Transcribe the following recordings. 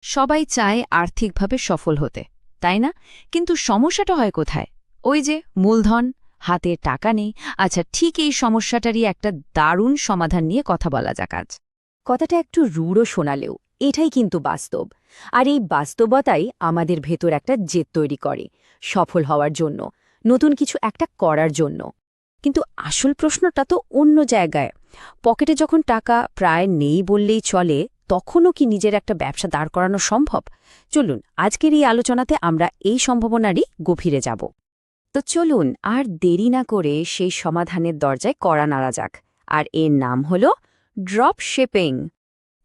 সবাই চায় আর্থিকভাবে সফল হতে, তাই না? কিন্তু সমস্যাটা হয় কোথায়? ওই যে মূলধন, হাতে টাকা নেই। আচ্ছা, ঠিক এই সমস্যাটারই একটা দারুণ সমাধান নিয়ে কথা বলা যাক আজ। কথাটা একটু রূঢ় শোনালেও এটাই কিন্তু বাস্তব। আর এই বাস্তবতাই আমাদের ভেতর একটা জেদ তৈরি করে সফল হওয়ার জন্য, নতুন কিছু একটা করার জন্য। কিন্তু আসল প্রশ্নটা তো অন্য জায়গায়। পকেটে যখন টাকা প্রায় নেই বললেই চলে, তখনও কি নিজের একটা ব্যবসা দাঁড় করানো সম্ভব? চলুন আজকের এই আলোচনাতে আমরা এই সম্ভাবনারই গভীরে যাব। তো চলুন আর দেরি না করে সেই সমাধানের দরজায় কড়া নাড়া যাক। আর এর নাম হল ড্রপ শিপিং।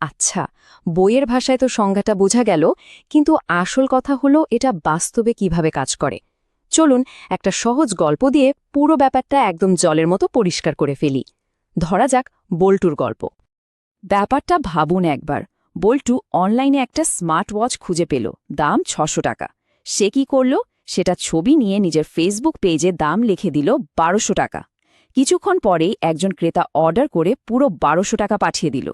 আচ্ছা, বইয়ের ভাষায় তো সংজ্ঞাটা বোঝা গেল, কিন্তু আসল কথা হলো এটা বাস্তবে কিভাবে কাজ করে। চলুন একটা সহজ গল্প দিয়ে পুরো ব্যাপারটা একদম জলের মতো পরিষ্কার করে ফেলি। ধরা যাক বল্টুর গল্প। ব্যাপারটা ভাবুন একবার। বল্টু অনলাইনে একটা স্মার্ট ওয়াচ খুঁজে পেল, দাম ৬০০ টাকা। সে কি করল? সেটা ছবি নিয়ে নিজের ফেসবুক পেজে দাম লিখে দিল ১২০০ টাকা। কিছুক্ষণ পরেই একজন ক্রেতা অর্ডার করে পুরো ১২০০ টাকা পাঠিয়ে দিল।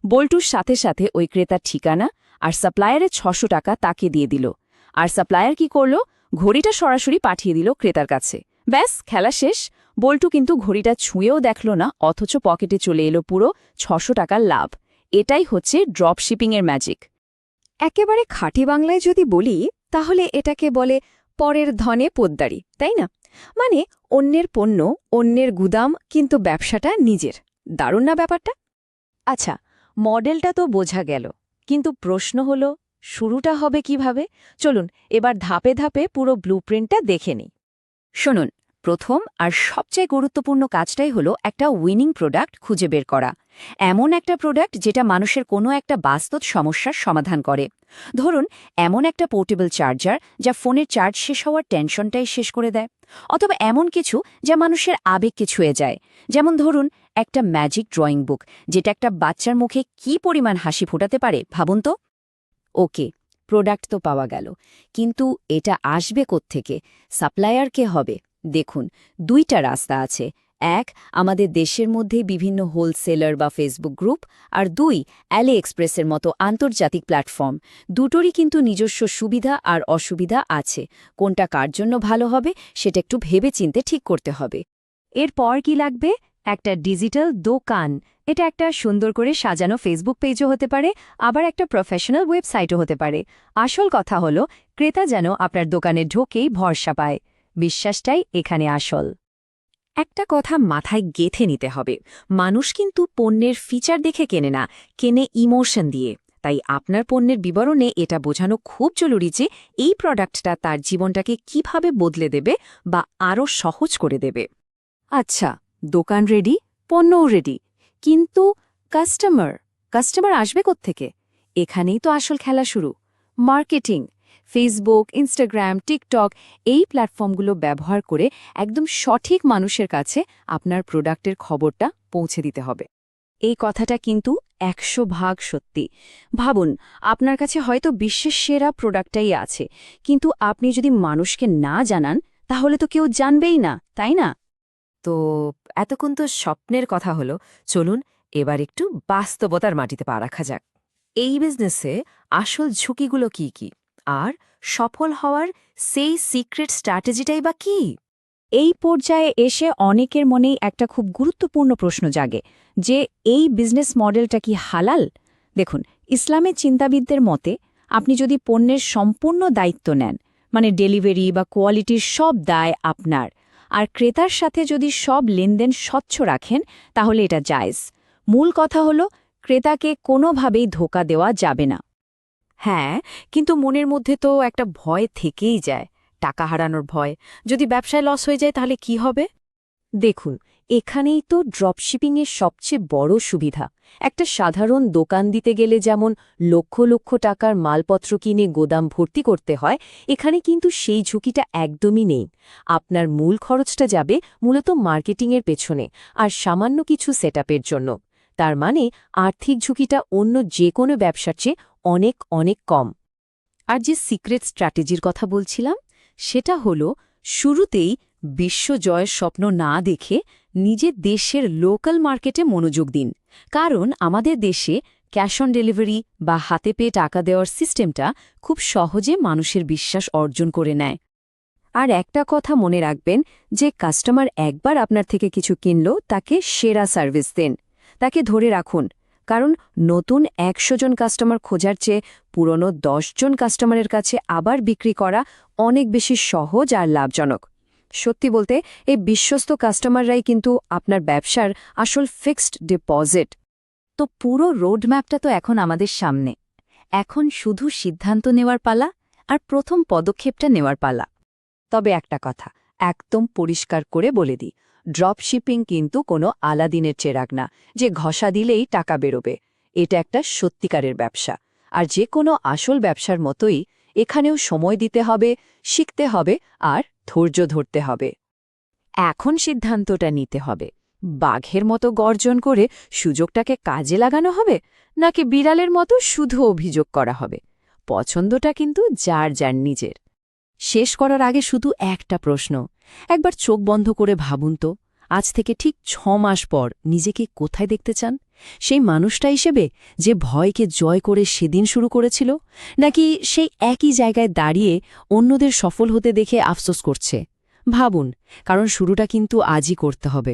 বল্টুর সাথে সাথে ওই ক্রেতার ঠিকানা আর সাপ্লায়ারের ৬০০ টাকা তাকে দিয়ে দিল। আর সাপ্লায়ার কি করল? ঘড়িটা সরাসরি পাঠিয়ে দিল ক্রেতার কাছে। ব্যাস, খেলা শেষ। বল্টু কিন্তু ঘড়িটা ছুঁয়েও দেখল না, অথচ পকেটে চলে এলো পুরো ৬০০ টাকার লাভ। এটাই হচ্ছে ড্রপ শিপিংয়ের ম্যাজিক। একেবারে খাঁটি বাংলায় যদি বলি, তাহলে এটাকে বলে পরের ধনে পোদ্দারি, তাই না? মানে অন্যের পণ্য, অন্যের গুদাম, কিন্তু ব্যবসাটা নিজের। দারুণ না ব্যাপারটা? আচ্ছা, মডেলটা তো বোঝা গেল, কিন্তু প্রশ্ন হল শুরুটা হবে কিভাবে? চলুন এবার ধাপে ধাপে পুরো ব্লুপ্রিন্টটা দেখে নিই। শুনুন, প্রথম আর সবচেয়ে গুরুত্বপূর্ণ কাজটাই হলো একটা উইনিং প্রোডাক্ট খুঁজে বের করা। এমন একটা প্রোডাক্ট যেটা মানুষের কোনো একটা বাস্তব সমস্যার সমাধান করে। ধরুন, এমন একটা পোর্টেবল চার্জার যা ফোনের চার্জ শেষ হওয়ার টেনশনটাই শেষ করে দেয়। অথবা এমন কিছু যা মানুষের আবেগকে ছুঁয়ে যায়। যেমন ধরুন, একটা ম্যাজিক ড্রয়িং বুক, যেটা একটা বাচ্চার মুখে কী পরিমাণ হাসি ফোটাতে পারে ভাবুন তো। ওকে, প্রোডাক্ট তো পাওয়া গেল, কিন্তু এটা আসবে কোত্থেকে? সাপ্লায়ার কে হবে? দেখুন, দুইটা রাস্তা আছে। এক, আমাদের দেশের মধ্যে বিভিন্ন হোলসেলার বা ফেসবুক গ্রুপ। আর দুই, অ্যালি এক্সপ্রেসের মতো আন্তর্জাতিক প্ল্যাটফর্ম। দুটোরই কিন্তু নিজস্ব সুবিধা আর অসুবিধা আছে। কোনটা কার জন্য ভালো হবে সেটা একটু ভেবেচিন্তে ঠিক করতে হবে। এরপর কি লাগবে? একটা ডিজিটাল দোকান। এটা একটা সুন্দর করে সাজানো ফেসবুক পেজও হতে পারে, আবার একটা প্রফেশনাল ওয়েবসাইটও হতে পারে। আসল কথা হলো ক্রেতা যেন আপনার দোকানে ঢোকেই ভরসা পায়। বিশ্বাসটাই এখানে আসল। একটা কথা মাথায় গেঁথে নিতে হবে, মানুষ কিন্তু পণ্যের ফিচার দেখে কেনে না, কেনে ইমোশন দিয়ে। তাই আপনার পণ্যের বিবরণে এটা বোঝানো খুব জরুরি যে এই প্রোডাক্টটা তার জীবনটাকে কিভাবে বদলে দেবে বা আরও সহজ করে দেবে। আচ্ছা, দোকান রেডি, পণ্যও রেডি, কিন্তু কাস্টমার কাস্টমার আসবে কোত্থেকে? এখানেই তো আসল খেলা শুরু। মার্কেটিং। ফেসবুক, ইনস্টাগ্রাম, টিকটক এই প্ল্যাটফর্মগুলো ব্যবহার করে একদম সঠিক মানুষের কাছে আপনার প্রোডাক্টের খবরটা পৌঁছে দিতে হবে। এই কথাটা কিন্তু ১০০% সত্যি। ভাবুন, আপনার কাছে হয়তো বিশ্বের সেরা প্রোডাক্টটাই আছে, কিন্তু আপনি যদি মানুষকে না জানান, তাহলে তো কেউ জানবেই না, তাই না? তো এতক্ষণ তো স্বপ্নের কথা হলো, চলুন এবার একটু বাস্তবতার মাটিতে পা রাখা যাক। এই বিজনেসে আসল ঝুঁকিগুলো কি কি, আর সফল হওয়ার সেই সিক্রেট স্ট্র্যাটেজিটাই বা কি? এই পর্যায়ে এসে অনেকের মনেই একটা খুব গুরুত্বপূর্ণ প্রশ্ন জাগে যে এই বিজনেস মডেলটা কি হালাল? দেখুন, ইসলামের চিন্তাবিদদের মতে আপনি যদি পণ্যের সম্পূর্ণ দায়িত্ব নেন, মানে ডেলিভারি বা কোয়ালিটির সব দায় আপনার, আর ক্রেতার সাথে যদি সব লেনদেন স্বচ্ছ রাখেন, তাহলে এটা জায়েজ। মূল কথা হলো ক্রেতাকে কোনোভাবেই ধোঁকা দেওয়া যাবে না। হ্যাঁ, কিন্তু মনের মধ্যে তো একটা ভয় থেকেই যায়, টাকা হারানোর ভয়। যদি ব্যবসায় লস হয়ে যায় তাহলে কি হবে? দেখুন, এখানেই তো ড্রপশিপিংয়ের সবচেয়ে বড় সুবিধা। একটা সাধারণ দোকান দিতে গেলে যেমন লক্ষ লক্ষ টাকার মালপত্র কিনে গোদাম ভর্তি করতে হয়, এখানে কিন্তু সেই ঝুঁকিটা একদমই নেই। আপনার মূল খরচটা যাবে মূলত মার্কেটিংয়ের পেছনে আর সামান্য কিছু সেটআপের জন্য। তার মানে আর্থিক ঝুঁকিটা অন্য যে কোনো ব্যবসার চেয়ে অনেক অনেক কম। আর যে সিক্রেট স্ট্র্যাটেজির কথা বলছিলাম, সেটা হলো শুরুতেই বিশ্বজয়ের স্বপ্ন না দেখে নিজের দেশের লোকাল মার্কেটে মনোযোগ দিন। কারণ আমাদের দেশে ক্যাশ অন ডেলিভারি বা হাতে পেয়ে টাকা দেওয়ার সিস্টেমটা খুব সহজে মানুষের বিশ্বাস অর্জন করে নেয়। আর একটা কথা মনে রাখবেন, যে কাস্টমার একবার আপনার থেকে কিছু কিনল তাকে সেরা সার্ভিস দিন, তাকে ধরে রাখুন, কারণ নতুন ১০০ জন কাস্টমার খোঁজার চেয়ে পুরনো ১০ জন কাস্টমারের কাছে আবার বিক্রি করা অনেক বেশি সহজ আর লাভজনক। সত্যি বলতে এই বিশ্বস্ত কাস্টমাররাই কিন্তু আপনার ব্যবসার আসল ফিক্সড ডিপোজিট। তো পুরো রোডম্যাপটা তো এখন আমাদের সামনে। এখন শুধু সিদ্ধান্ত নেওয়ার পালা আর প্রথম পদক্ষেপটা নেওয়ার পালা। তবে একটা কথা একদম পরিষ্কার করে বলে দিই, ড্রপশিপিং কিন্তু কোনো আলাদিনের চেরাগ না যে ঘষা দিলেই টাকা বেরোবে। এটা একটা সত্যিকারের ব্যবসা, আর যে কোনো আসল ব্যবসার মতোই এখানেও সময় দিতে হবে, শিখতে হবে আর ধৈর্য ধরতে হবে। এখন সিদ্ধান্তটা নিতে হবে, বাঘের মতো গর্জন করে সুযোগটাকে কাজে লাগানো হবে নাকি বিড়ালের মতো শুধু অভিযোগ করা হবে। পছন্দটা কিন্তু যার যার নিজের। শেষ করার আগে শুধু একটা প্রশ্ন, একবার চোখ বন্ধ করে ভাবুন তো, আজ থেকে ঠিক ৬ মাস পর নিজেকে কোথায় দেখতে চান? সেই মানুষটা হিসেবে যে ভয়কে জয় করে সেদিন শুরু করেছিল, নাকি সেই একই জায়গায় দাঁড়িয়ে অন্যদের সফল হতে দেখে আফসোস করছে? ভাবুন, কারণ শুরুটা কিন্তু আজই করতে হবে।